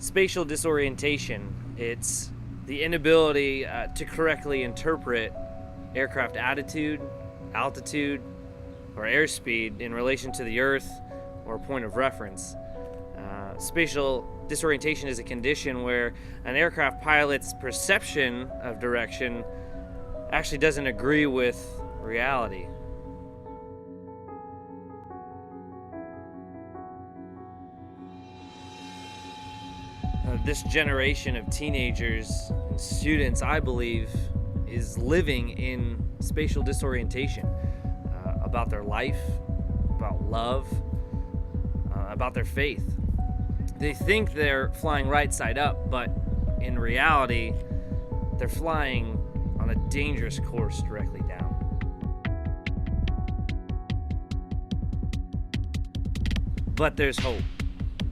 Spatial disorientation. It's the inability to correctly interpret aircraft attitude, altitude, or airspeed in relation to the Earth or point of reference. Spatial disorientation is a condition where an aircraft pilot's perception of direction actually doesn't agree with reality. This generation of teenagers and students, I believe, is living in spatial disorientation about their life, about love, about their faith. They think they're flying right side up, but in reality, they're flying on a dangerous course directly down. But there's hope.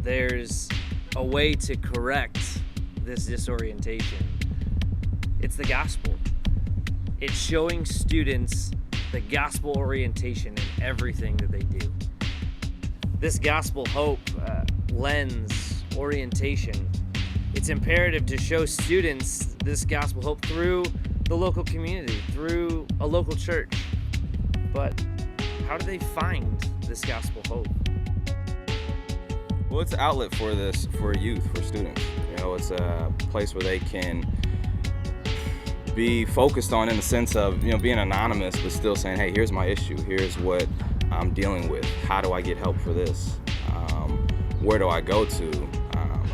There's a way to correct this disorientation. It's the gospel. It's showing students the gospel orientation in everything that they do. This gospel hope lens orientation, it's imperative to show students this gospel hope through the local community, through a local church. But how do they find this gospel hope? Well, it's an outlet for this, for youth, for students. You know, it's a place where they can be focused on, in the sense of, you know, being anonymous, but still saying, hey, here's my issue, here's what I'm dealing with, how do I get help for this, where do I go to?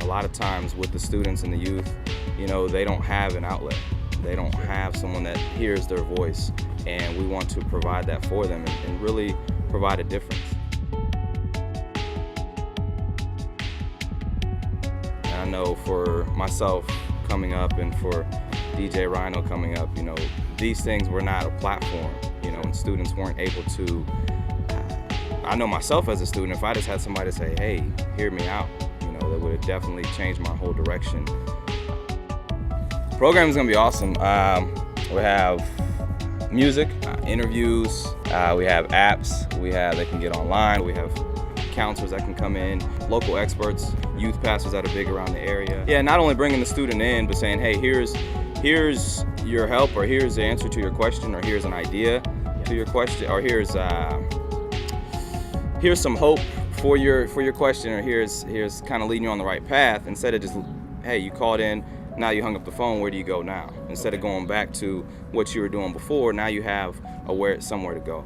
A lot of times with the students and the youth, you know, they don't have an outlet. They don't have someone that hears their voice, and we want to provide that for them and really provide a difference. And I know for myself coming up and for DJ Rhino coming up, you know, these things were not a platform, you know, and students weren't able to, I know myself as a student, if I just had somebody to say, hey, hear me out, you know, that would have definitely changed my whole direction. The program is gonna be awesome. We have music, interviews, we have apps, they can get online, we have counselors that can come in, local experts, youth pastors that are big around the area. Yeah, not only bringing the student in, but saying, hey, here's your help, or here's the answer to your question, or here's an idea to your question, or here's some hope for your question, or here's kind of leading you on the right path, instead of just, hey, you called in, now you hung up the phone, where do you go now? Instead of going back to what you were doing before, now you have somewhere to go.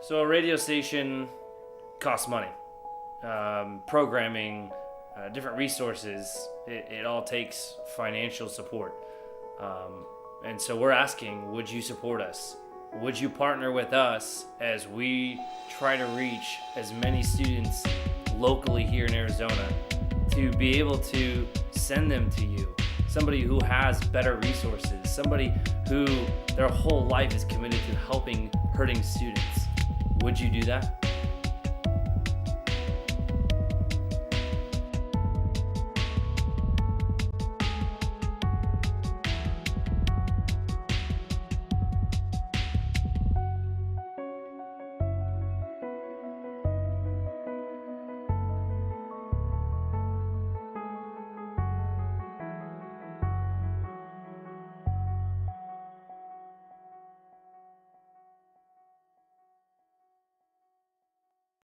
So a radio station costs money. Programming, different resources, it all takes financial support. And so we're asking, would you support us? Would you partner with us as we try to reach as many students locally here in Arizona to be able to send them to you? Somebody who has better resources, somebody who their whole life is committed to helping hurting students. Would you do that?